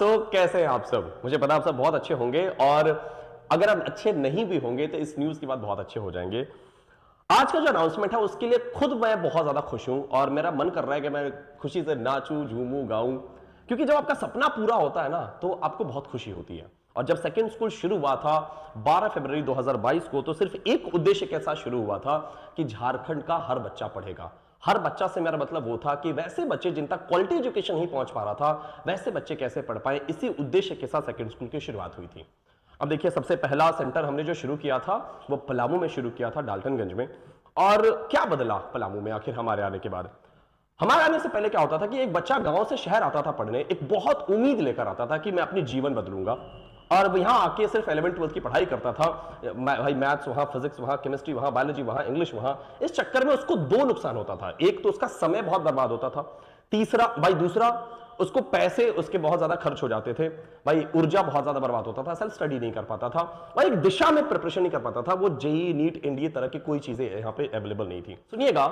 सो कैसे हैं आप सब? मुझे पता आप सब बहुत अच्छे होंगे और अगर आप अच्छे नहीं भी होंगे तो इस न्यूज के बाद बहुत अच्छे हो जाएंगे। आज का जो अनाउंसमेंट है उसके लिए खुद मैं बहुत ज्यादा खुश हूं और मेरा मन कर रहा है कि मैं खुशी से नाचूं, झूमूं, गाऊं, क्योंकि जब आपका सपना पूरा होता है ना तो आपको बहुत खुशी होती है। और जब सेकेंड स्कूल शुरू हुआ था 12 फरवरी 2022 को, तो सिर्फ एक उद्देश्य के साथ शुरू हुआ था कि झारखंड का हर बच्चा पढ़ेगा। हर बच्चा से मेरा मतलब वो था कि वैसे बच्चे जिन तक क्वालिटी एजुकेशन नहीं पहुंच पा रहा था, वैसे बच्चे कैसे पढ़ पाए, इसी उद्देश्य के साथ सेकेंड स्कूल की शुरुआत हुई थी। अब देखिए, सबसे पहला सेंटर हमने जो शुरू किया था वो पलामू में शुरू किया था, डाल्टनगंज में। और क्या बदला पलामू में आखिर हमारे आने के बाद? हमारे आने से पहले क्या होता था कि एक बच्चा गांव से शहर आता था पढ़ने, एक बहुत उम्मीद लेकर आता था कि मैं अपनी जीवन बदलूंगा, और यहां आके सिर्फ 11th-12th की पढ़ाई करता था। भाई मैथ्स वहां, फिजिक्स वहां, केमिस्ट्री वहां, बायोलॉजी वहां, इंग्लिश वहां। इस चक्कर में उसको दो नुकसान होता था। एक तो उसका समय बहुत बर्बाद होता था, दूसरा उसको पैसे उसके बहुत ज्यादा खर्च हो जाते थे। भाई ऊर्जा बहुत ज्यादा बर्बाद होता था, सेल्फ स्टडी नहीं कर पाता था और एक दिशा में प्रिपरेशन नहीं कर पाता था। वो जेईई, नीट, एनडीए तरह की कोई चीजें यहाँ पे अवेलेबल नहीं थी। सुनिएगा,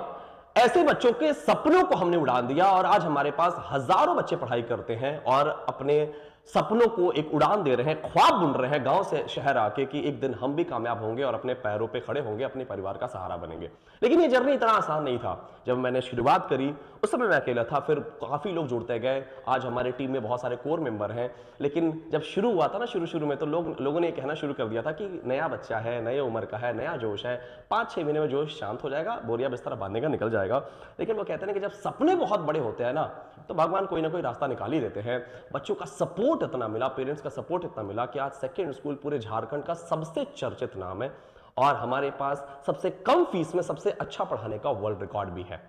ऐसे बच्चों के सपनों को हमने उड़ान दिया और आज हमारे पास हजारों बच्चे पढ़ाई करते हैं और अपने सपनों को एक उड़ान दे रहे हैं, ख्वाब बुन रहे हैं गांव से शहर आके कि एक दिन हम भी कामयाब होंगे और अपने पैरों पे खड़े होंगे, अपने परिवार का सहारा बनेंगे। लेकिन ये जर्नी इतना आसान नहीं था। जब मैंने शुरुआत करी उस समय मैं अकेला था, फिर काफी लोग जुड़ते गए। आज हमारी टीम में बहुत सारे कोर मेंबर हैं। लेकिन जब शुरू हुआ था ना, शुरू में तो लोगों ने कहना शुरू कर दिया था कि नया बच्चा है, नए उम्र का है, नया जोश है, 5-6 महीने में जोश शांत हो जाएगा, बोरिया बिस्तर बांधने का निकल जाएगा। लेकिन वो कहते हैं कि जब सपने बहुत बड़े होते हैं ना, तो भगवान कोई ना कोई रास्ता निकाल ही देते हैं। बच्चों का सपोर्ट इतना मिला, पेरेंट्स का सपोर्ट इतना मिला कि आज सेकेंड स्कूल पूरे झारखंड का सबसे चर्चित नाम है और हमारे पास सबसे कम फीस में सबसे अच्छा पढ़ाने का वर्ल्ड रिकॉर्ड भी है।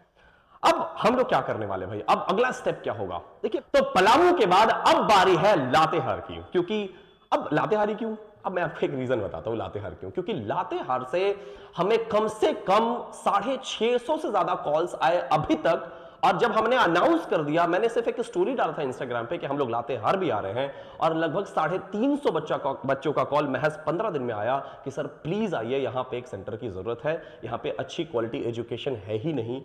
अब हम लोग क्या करने वाले भाई? अब अगला स्टेप क्या होगा? देखिए, तो पलामू के बाद अब बारी है लातेहार की। क्योंकि अब लातेहारी क्यों? अब मैं आपको एक रीजन बताता हूं लातेहार क्यों। क्योंकि लातेहार से हमें कम से कम 650 से ज्यादा कॉल्स आए अभी तक। और जब हमने अनाउंस कर दिया, मैंने सिर्फ एक स्टोरी डाला था इंस्टाग्राम पे कि हम लोग लातेहार भी आ रहे हैं, और लगभग 350 बच्चों का कॉल महज 15 दिन में आया कि सर प्लीज आइए, यहाँ पे एक सेंटर की जरूरत है, यहाँ पे अच्छी क्वालिटी एजुकेशन है ही नहीं।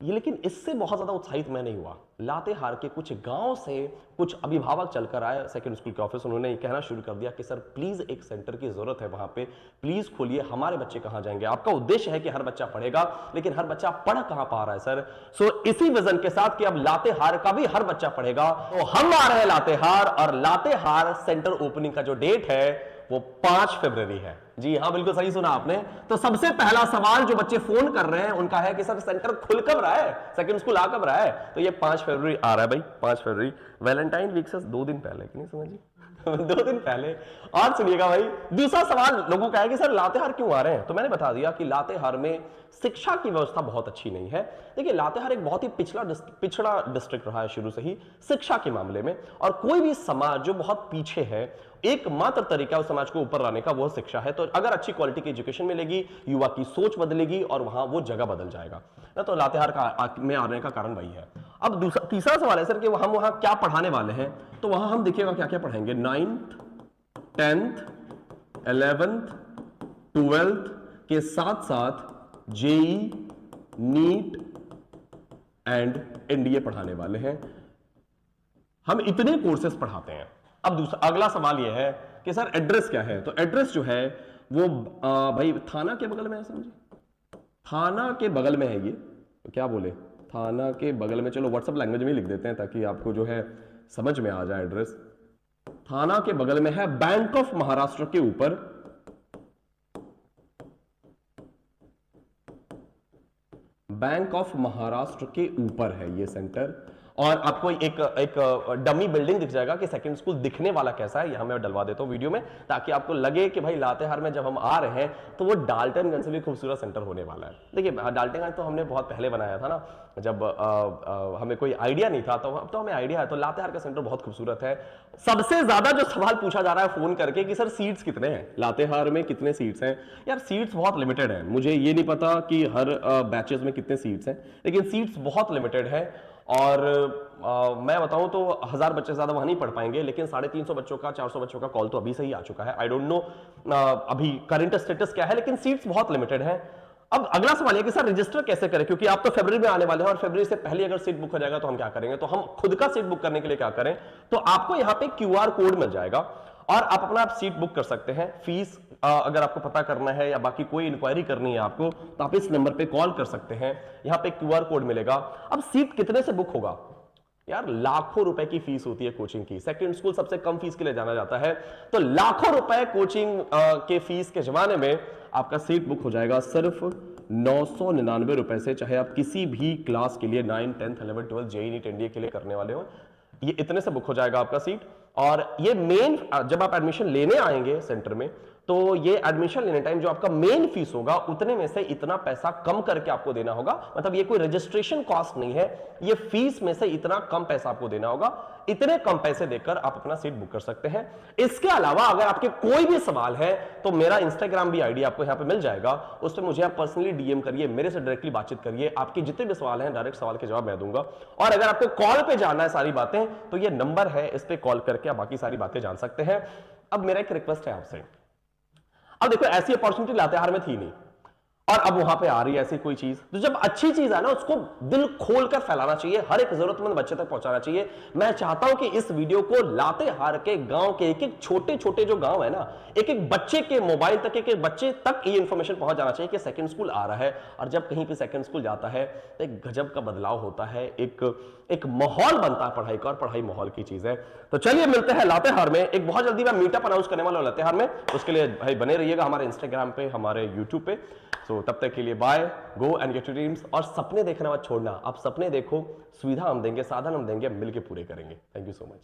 ये लेकिन इससे बहुत ज्यादा उत्साहित मैं नहीं हुआ। लातेहार के कुछ गांव से कुछ अभिभावक चलकर आए सेकंड स्कूल के ऑफिस, उन्होंने कहना शुरू कर दिया कि सर प्लीज एक सेंटर की जरूरत है, वहां पे प्लीज खोलिए, हमारे बच्चे कहां जाएंगे? आपका उद्देश्य है कि हर बच्चा पढ़ेगा, लेकिन हर बच्चा पढ़ कहां पा रहा है सर? सो इसी विजन के साथ कि अब लातेहार का भी हर बच्चा पढ़ेगा, तो हम आ रहे हैं लातेहार। और लातेहार सेंटर ओपनिंग का जो डेट है वो 5 फरवरी है। जी हाँ, बिल्कुल सही सुना आपने। तो सबसे पहला सवाल जो बच्चे फोन कर रहे हैं उनका है कि सर सेंटर खुल कब रहा है, सेकंड स्कूल आ कब रहा है? तो ये 5 फरवरी आ रहा है भाई, 5 फरवरी, वैलेंटाइन वीक से 2 दिन पहले, कि नहीं समझी? 2 दिन पहले। और सुनिएगा भाई, दूसरा सवाल लोगों का है कि सर लातेहार क्यों आ रहे हैं? तो मैंने बता दिया कि लातेहार में शिक्षा की व्यवस्था बहुत अच्छी नहीं है। देखिए, लातेहार एक बहुत ही पिछड़ा डिस्ट्रिक्ट रहा है शुरू से ही शिक्षा के मामले में, और कोई भी समाज जो बहुत पीछे है, एकमात्र तरीका उस समाज को ऊपर लाने का वो शिक्षा है। तो अगर अच्छी क्वालिटी की एजुकेशन मिलेगी, युवा की सोच बदलेगी और वहां वो जगह बदल जाएगा ना। तो लातेहार में आने का कारण वही है। अब तीसरा सवाल है सर कि हम वहां क्या पढ़ाने वाले हैं? तो वहां हम देखिएगा क्या क्या पढ़ाएंगे। 9th, 10th, 11th, 12th के साथ साथ जेई, नीट एंड एनडीए पढ़ाने वाले हैं। हम इतने कोर्सेस पढ़ाते हैं। अब अगला सवाल यह है कि सर एड्रेस क्या है? तो एड्रेस जो है वो भाई थाना के बगल में है, समझे? थाना के बगल में है ये। तो क्या बोले, थाना के बगल में। चलो व्हाट्सएप लैंग्वेज में लिख देते हैं ताकि आपको जो है समझ में आ जाए एड्रेस। थाना के बगल में है, बैंक ऑफ महाराष्ट्र के ऊपर। बैंक ऑफ महाराष्ट्र के ऊपर है ये सेंटर। और आपको एक डमी बिल्डिंग दिख जाएगा कि सेकंड स्कूल दिखने वाला कैसा है। यहां मैं डलवा देता हूं वीडियो में, ताकि आपको लगे कि भाई लातेहार में जब हम आ रहे हैं तो वो डाल्टनगंज से भी खूबसूरत सेंटर होने वाला है। देखिए, डाल्टनगंज तो हमने बहुत पहले बनाया था ना, जब हमें कोई आइडिया नहीं था। तो अब तो हमें आइडिया है। तो लातेहार का सेंटर बहुत खूबसूरत है। सबसे ज्यादा जो सवाल पूछा जा रहा है फोन करके कि सर सीट्स कितने हैं, लातेहार में कितने सीट्स हैं? यार सीट्स बहुत लिमिटेड है। मुझे ये नहीं पता कि हर बैचेस में कितने सीट्स हैं, लेकिन सीट्स बहुत लिमिटेड है। और मैं बताऊं तो 1000 बच्चे ज्यादा वहां नहीं पढ़ पाएंगे, लेकिन 350 बच्चों का, 400 बच्चों का कॉल तो अभी से ही आ चुका है। आई डोंट नो अभी करंट स्टेटस क्या है, लेकिन सीट्स बहुत लिमिटेड है। अब अगला सवाल है कि सर रजिस्टर कैसे करें, क्योंकि आप तो फरवरी में आने वाले हैं और फरवरी से पहले अगर सीट बुक हो जाएगा तो हम क्या करेंगे, तो हम खुद का सीट बुक करने के लिए क्या करें, तो आपको यहां पे क्यूआर कोड मिल जाएगा और आप अपना सीट बुक कर सकते हैं। फीस अगर आपको पता करना है या बाकी कोई इंक्वायरी करनी है आपको, तो आप इस नंबर पे कॉल कर सकते हैं, यहां पे क्यूआर कोड मिलेगा। अब सीट कितने से बुक होगा यार, लाखों रुपए की फीस होती है कोचिंग की, सेकंड स्कूल सबसे कम फीस के लिए जाना जाता है, तो लाखों रुपए कोचिंग के फीस के जमाने में आपका सीट बुक हो जाएगा सिर्फ 999 रुपए से, चाहे आप किसी भी क्लास के लिए 9, 10, 11, 12 जेईई नीट एनडीए के लिए करने वाले हो, ये इतने से बुक हो जाएगा आपका सीट। और ये मेन जब आप एडमिशन लेने आएंगे सेंटर में, तो ये एडमिशन लेने टाइम जो आपका मेन फीस होगा उतने में से इतना पैसा कम करके आपको देना होगा, मतलब ये कोई रजिस्ट्रेशन कॉस्ट नहीं है, ये फीस में से इतना कम पैसा आपको देना होगा, इतने कम पैसे देकर आप अपना सीट बुक कर सकते हैं। इसके अलावा अगर आपके कोई भी सवाल है तो मेरा इंस्टाग्राम भी आईडी आपको यहां पे मिल जाएगा, उस पर मुझे आप पर्सनली डीएम करिए, मेरे से डायरेक्टली बातचीत करिए, आपके जितने भी सवाल हैं डायरेक्ट सवाल के जवाब मैं दूंगा। और अगर आपको कॉल पे जानना है सारी बातें, तो ये नंबर है, इस पे कॉल करके आप बाकी सारी बातें जान सकते हैं। अब मेरा एक रिक्वेस्ट है आपसे, अब देखो ऐसी अपॉर्चुनिटी लातेहार में थी नहीं और अब वहां पे आ रही है ऐसी कोई चीज, तो जब अच्छी चीज है ना उसको दिल खोलकर फैलाना चाहिए, हर एक जरूरतमंद बच्चे तक पहुंचाना चाहिए। मैं चाहता हूं कि इस वीडियो को लातेहार के गांव के एक एक छोटे छोटे जो गांव है ना, एक एक बच्चे के मोबाइल तक, एक एक बच्चे तक ये इंफॉर्मेशन पहुंच जाना चाहिए कि सेकंड स्कूल आ रहा है। और जब कहीं पे सेकंड स्कूल जाता है तो एक गजब का बदलाव होता है, एक माहौल बनता है पढ़ाई का, और पढ़ाई माहौल की चीज है। तो चलिए मिलते हैं लातेहार में, एक बहुत जल्दी मैं मीटअप अनाउंस करने वाला हूं लातेहार में, उसके लिए भाई बने रहिएगा हमारे इंस्टाग्राम पे, हमारे यूट्यूब पे। सो तब तक के लिए bye, go and get your dreams. और सपने देखना मत छोड़ना, आप सपने देखो, सुविधा हम देंगे, साधन हम देंगे, मिलके पूरे करेंगे। Thank you so much.